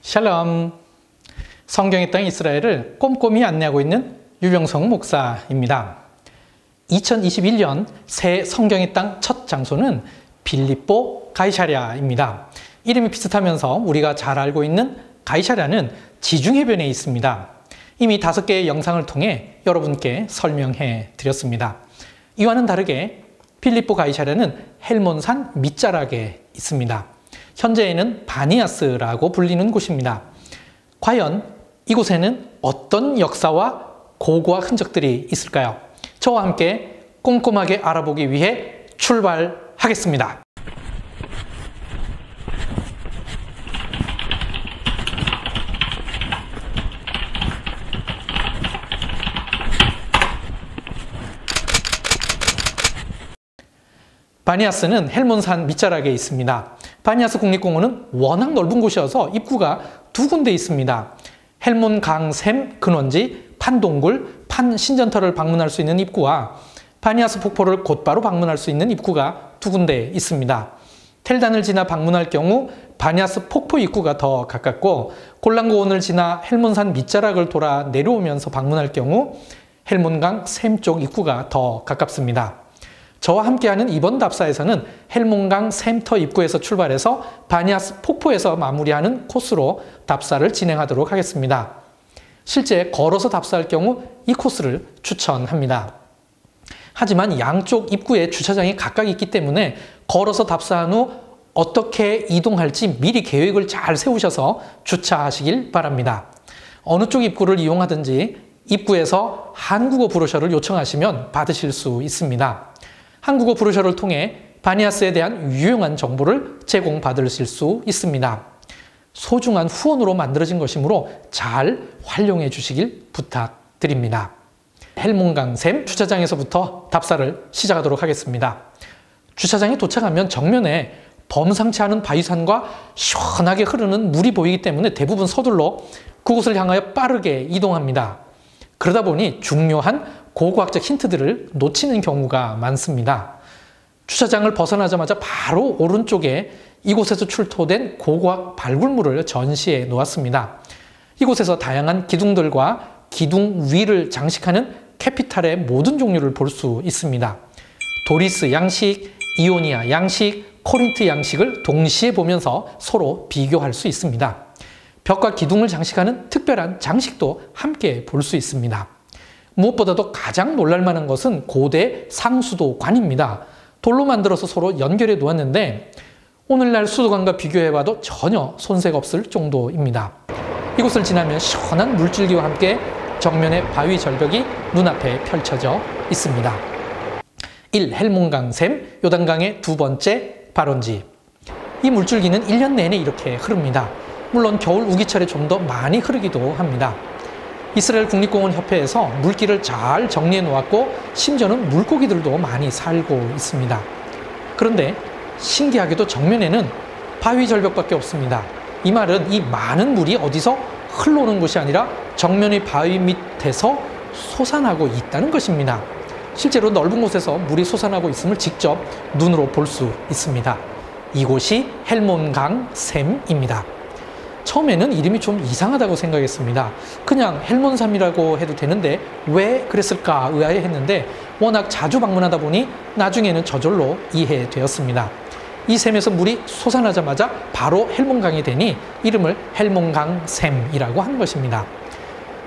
샬롬. 성경의 땅 이스라엘을 꼼꼼히 안내하고 있는 유병성 목사입니다. 2021년 새 성경의 땅 첫 장소는 빌립보 가이사랴입니다. 이름이 비슷하면서 우리가 잘 알고 있는 가이사랴는 지중해변에 있습니다. 이미 5개의 영상을 통해 여러분께 설명해 드렸습니다. 이와는 다르게 빌립보 가이사랴는 헬몬산 밑자락에 있습니다. 현재에는 바니아스라고 불리는 곳입니다. 과연 이곳에는 어떤 역사와 고고와 흔적들이 있을까요? 저와 함께 꼼꼼하게 알아보기 위해 출발하겠습니다. 바니아스는 헬몬산 밑자락에 있습니다. 바니아스 국립공원은 워낙 넓은 곳이어서 입구가 2군데 있습니다. 헬몬강 샘 근원지 판동굴, 판신전터를 방문할 수 있는 입구와 바니아스 폭포를 곧바로 방문할 수 있는 입구가 2군데 있습니다. 텔단을 지나 방문할 경우 바니아스 폭포 입구가 더 가깝고 골란고원을 지나 헬몬산 밑자락을 돌아 내려오면서 방문할 경우 헬몬강 샘 쪽 입구가 더 가깝습니다. 저와 함께하는 이번 답사에서는 헬몬강 샘터 입구에서 출발해서 바니아스 폭포에서 마무리하는 코스로 답사를 진행하도록 하겠습니다. 실제 걸어서 답사할 경우 이 코스를 추천합니다. 하지만 양쪽 입구에 주차장이 각각 있기 때문에 걸어서 답사한 후 어떻게 이동할지 미리 계획을 잘 세우셔서 주차하시길 바랍니다. 어느 쪽 입구를 이용하든지 입구에서 한국어 브로셔를 요청하시면 받으실 수 있습니다. 한국어 브로셔를 통해 바니아스에 대한 유용한 정보를 제공받으실 수 있습니다. 소중한 후원으로 만들어진 것이므로 잘 활용해 주시길 부탁드립니다. 헬몬강샘 주차장에서부터 답사를 시작하도록 하겠습니다. 주차장에 도착하면 정면에 범상치 않은 바위산과 시원하게 흐르는 물이 보이기 때문에 대부분 서둘러 그곳을 향하여 빠르게 이동합니다. 그러다 보니 중요한 고고학적 힌트들을 놓치는 경우가 많습니다. 주차장을 벗어나자마자 바로 오른쪽에 이곳에서 출토된 고고학 발굴물을 전시해 놓았습니다. 이곳에서 다양한 기둥들과 기둥 위를 장식하는 캐피탈의 모든 종류를 볼 수 있습니다. 도리스 양식, 이오니아 양식, 코린트 양식을 동시에 보면서 서로 비교할 수 있습니다. 벽과 기둥을 장식하는 특별한 장식도 함께 볼 수 있습니다. 무엇보다도 가장 놀랄만한 것은 고대 상수도관입니다. 돌로 만들어서 서로 연결해 놓았는데 오늘날 수도관과 비교해봐도 전혀 손색 없을 정도입니다. 이곳을 지나면 시원한 물줄기와 함께 정면의 바위 절벽이 눈앞에 펼쳐져 있습니다. 1. 헬몬강샘, 요단강의 2번째 발원지. 이 물줄기는 1년 내내 이렇게 흐릅니다. 물론 겨울 우기철에 좀 더 많이 흐르기도 합니다. 이스라엘 국립공원협회에서 물길을 잘 정리해 놓았고 심지어는 물고기들도 많이 살고 있습니다. 그런데 신기하게도 정면에는 바위 절벽밖에 없습니다. 이 말은 이 많은 물이 어디서 흘러오는 것이 아니라 정면의 바위 밑에서 솟아나고 있다는 것입니다. 실제로 넓은 곳에서 물이 솟아나고 있음을 직접 눈으로 볼 수 있습니다. 이곳이 헬몬강 샘입니다. 처음에는 이름이 좀 이상하다고 생각했습니다. 그냥 헬몬산이라고 해도 되는데 왜 그랬을까 의아해했는데 워낙 자주 방문하다 보니 나중에는 저절로 이해되었습니다. 이 샘에서 물이 솟아나자마자 바로 헬몬강이 되니 이름을 헬몬강샘이라고 한 것입니다.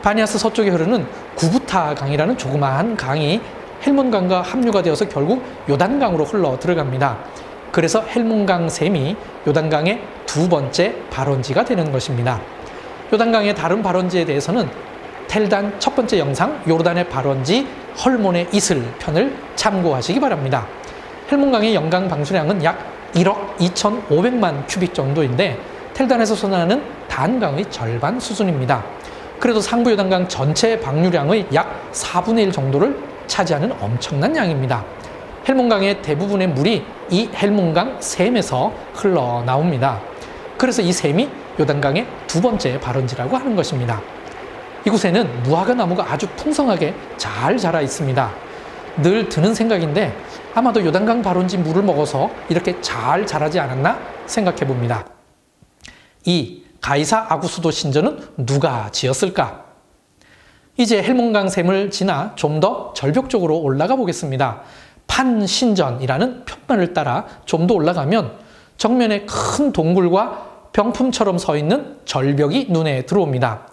바니아스 서쪽에 흐르는 구부타 강이라는 조그마한 강이 헬몬강과 합류가 되어서 결국 요단강으로 흘러 들어갑니다. 그래서 헬몬강샘이 요단강의 2번째 발원지가 되는 것입니다. 요단강의 다른 발원지에 대해서는 텔단 첫 번째 영상 요르단의 발원지 헐몬의 이슬 편을 참고하시기 바랍니다. 헬몬강의 연강 방수량은 약 1억 2,500만 큐빅 정도인데 텔단에서 솟아나는 단강의 절반 수준입니다. 그래도 상부 요단강 전체 방류량의 약 4분의 1 정도를 차지하는 엄청난 양입니다. 헬몬강의 대부분의 물이 이 헬몬강 샘에서 흘러나옵니다. 그래서 이 샘이 요단강의 2번째 발원지라고 하는 것입니다. 이곳에는 무화과 나무가 아주 풍성하게 잘 자라 있습니다. 늘 드는 생각인데 아마도 요단강 발원지 물을 먹어서 이렇게 잘 자라지 않았나 생각해 봅니다. 2. 가이사 아구수도 신전은 누가 지었을까? 이제 헬몬강 샘을 지나 좀 더 절벽 쪽으로 올라가 보겠습니다. 판신전이라는 편만을 따라 좀 더 올라가면 정면에 큰 동굴과 병품처럼 서 있는 절벽이 눈에 들어옵니다.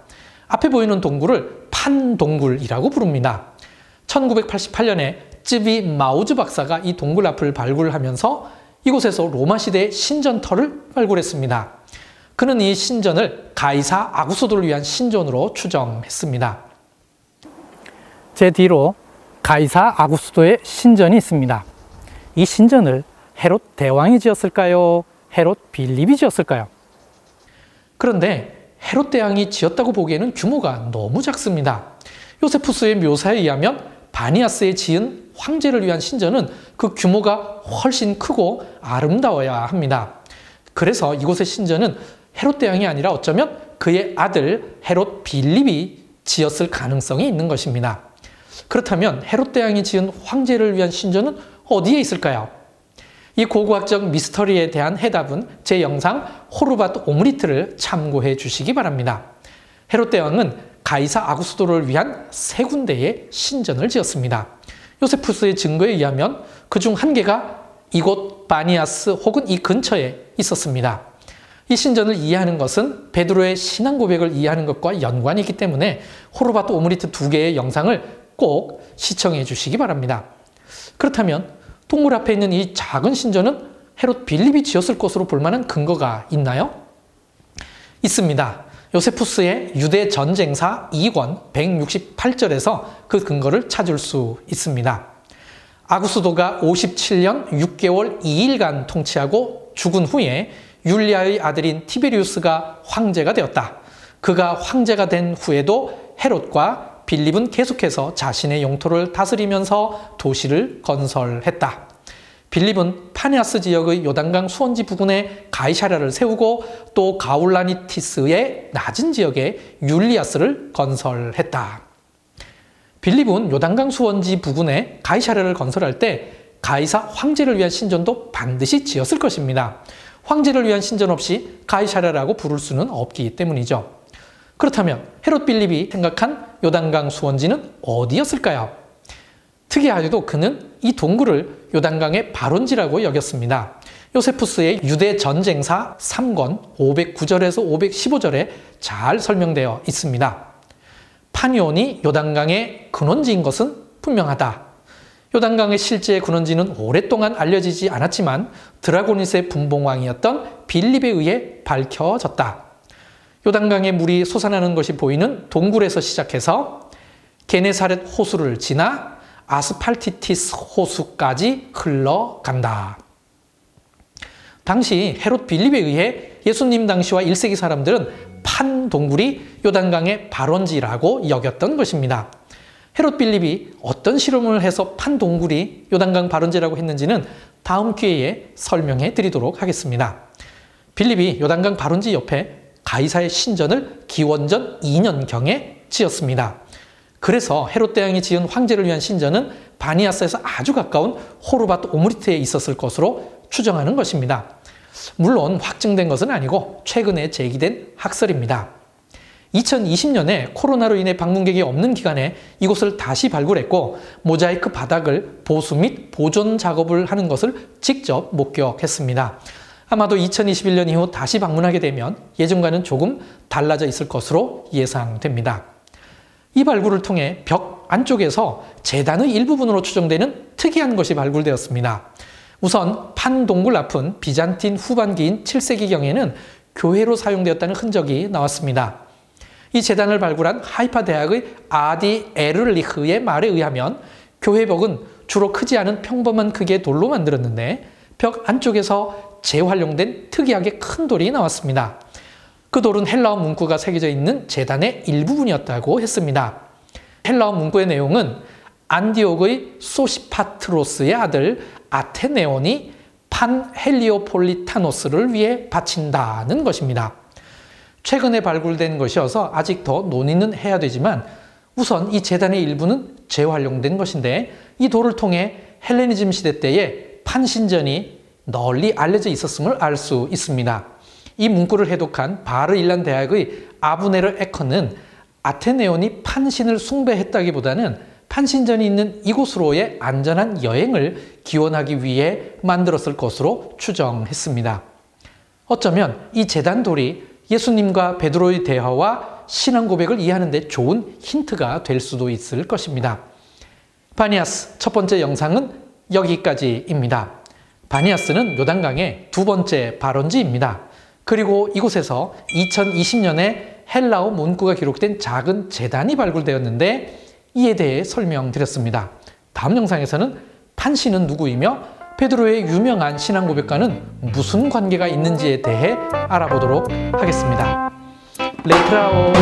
앞에 보이는 동굴을 판동굴이라고 부릅니다. 1988년에 쯔비 마우즈 박사가 이 동굴 앞을 발굴하면서 이곳에서 로마 시대의 신전터를 발굴했습니다. 그는 이 신전을 가이사 아구수도를 위한 신전으로 추정했습니다. 제 뒤로 가이사 아구수도의 신전이 있습니다. 이 신전을 헤롯 대왕이 지었을까요? 헤롯 빌립이 지었을까요? 그런데 헤롯 대왕이 지었다고 보기에는 규모가 너무 작습니다. 요세푸스의 묘사에 의하면 바니아스에 지은 황제를 위한 신전은 그 규모가 훨씬 크고 아름다워야 합니다. 그래서 이곳의 신전은 헤롯 대왕이 아니라 어쩌면 그의 아들 헤롯 빌립이 지었을 가능성이 있는 것입니다. 그렇다면 헤롯 대왕이 지은 황제를 위한 신전은 어디에 있을까요? 이 고고학적 미스터리에 대한 해답은 제 영상 호르바트 오므리트를 참고해 주시기 바랍니다. 헤롯 대왕은 가이사 아구수도를 위한 3군데의 신전을 지었습니다. 요세푸스의 증거에 의하면 그중 한 개가 이곳 바니아스 혹은 이 근처에 있었습니다. 이 신전을 이해하는 것은 베드로의 신앙 고백을 이해하는 것과 연관이 있기 때문에 호르바트 오므리트 2개의 영상을 꼭 시청해 주시기 바랍니다. 그렇다면 동굴 앞에 있는 이 작은 신전은 헤롯 빌립이 지었을 것으로 볼 만한 근거가 있나요? 있습니다. 요세푸스의 유대 전쟁사 2권 168절에서 그 근거를 찾을 수 있습니다. 아구수도가 57년 6개월 2일간 통치하고 죽은 후에 율리아의 아들인 티베리우스가 황제가 되었다. 그가 황제가 된 후에도 헤롯과 빌립은 계속해서 자신의 영토를 다스리면서 도시를 건설했다. 빌립은 파네아스 지역의 요단강 수원지 부근에 가이사랴를 세우고 또 가울라니티스의 낮은 지역에 율리아스를 건설했다. 빌립은 요단강 수원지 부근에 가이사랴를 건설할 때 가이사 황제를 위한 신전도 반드시 지었을 것입니다. 황제를 위한 신전 없이 가이사랴라고 부를 수는 없기 때문이죠. 그렇다면 헤롯 빌립이 생각한 요단강 수원지는 어디였을까요? 특이하게도 그는 이 동굴을 요단강의 발원지라고 여겼습니다. 요세푸스의 유대 전쟁사 3권 509절에서 515절에 잘 설명되어 있습니다. 파니온이 요단강의 근원지인 것은 분명하다. 요단강의 실제 근원지는 오랫동안 알려지지 않았지만 드라고니스의 분봉왕이었던 빌립에 의해 밝혀졌다. 요단강의 물이 솟아나는 것이 보이는 동굴에서 시작해서 게네사렛 호수를 지나 아스팔티티스 호수까지 흘러간다. 당시 헤롯 빌립에 의해 예수님 당시와 1세기 사람들은 판 동굴이 요단강의 발원지라고 여겼던 것입니다. 헤롯 빌립이 어떤 실험을 해서 판 동굴이 요단강 발원지라고 했는지는 다음 기회에 설명해 드리도록 하겠습니다. 빌립이 요단강 발원지 옆에 가이사의 신전을 기원전 2년경에 지었습니다. 그래서 헤롯 대왕이 지은 황제를 위한 신전은 바니아스에서 아주 가까운 호르바트 오므리트에 있었을 것으로 추정하는 것입니다. 물론 확증된 것은 아니고 최근에 제기된 학설입니다. 2020년에 코로나로 인해 방문객이 없는 기간에 이곳을 다시 발굴했고 모자이크 바닥을 보수 및 보존 작업을 하는 것을 직접 목격했습니다. 아마도 2021년 이후 다시 방문하게 되면 예전과는 조금 달라져 있을 것으로 예상됩니다. 이 발굴을 통해 벽 안쪽에서 제단의 일부분으로 추정되는 특이한 것이 발굴되었습니다. 우선 판 동굴 앞은 비잔틴 후반기인 7세기경에는 교회로 사용되었다는 흔적이 나왔습니다. 이 제단을 발굴한 하이파 대학의 아디 에르리흐의 말에 의하면 교회벽은 주로 크지 않은 평범한 크기의 돌로 만들었는데 벽 안쪽에서 재활용된 특이하게 큰 돌이 나왔습니다. 그 돌은 헬라어 문구가 새겨져 있는 제단의 일부분이었다고 했습니다. 헬라어 문구의 내용은 안디옥의 소시파트로스의 아들 아테네온이 판 헬리오폴리타노스를 위해 바친다는 것입니다. 최근에 발굴된 것이어서 아직 더 논의는 해야 되지만 우선 이 제단의 일부는 재활용된 것인데 이 돌을 통해 헬레니즘 시대 때에 판신전이 널리 알려져 있었음을 알 수 있습니다. 이 문구를 해독한 바르일란 대학의 아브네르 에커는 아테네온이 판신을 숭배했다기보다는 판신전이 있는 이곳으로의 안전한 여행을 기원하기 위해 만들었을 것으로 추정했습니다. 어쩌면 이 제단돌이 예수님과 베드로의 대화와 신앙 고백을 이해하는 데 좋은 힌트가 될 수도 있을 것입니다. 바니아스 첫 번째 영상은 여기까지입니다. 바니아스는 요단강의 두 번째 발원지입니다. 그리고 이곳에서 2020년에 헬라어 문구가 기록된 작은 제단이 발굴되었는데 이에 대해 설명드렸습니다. 다음 영상에서는 판신은 누구이며 베드로의 유명한 신앙 고백과는 무슨 관계가 있는지에 대해 알아보도록 하겠습니다. 레트라오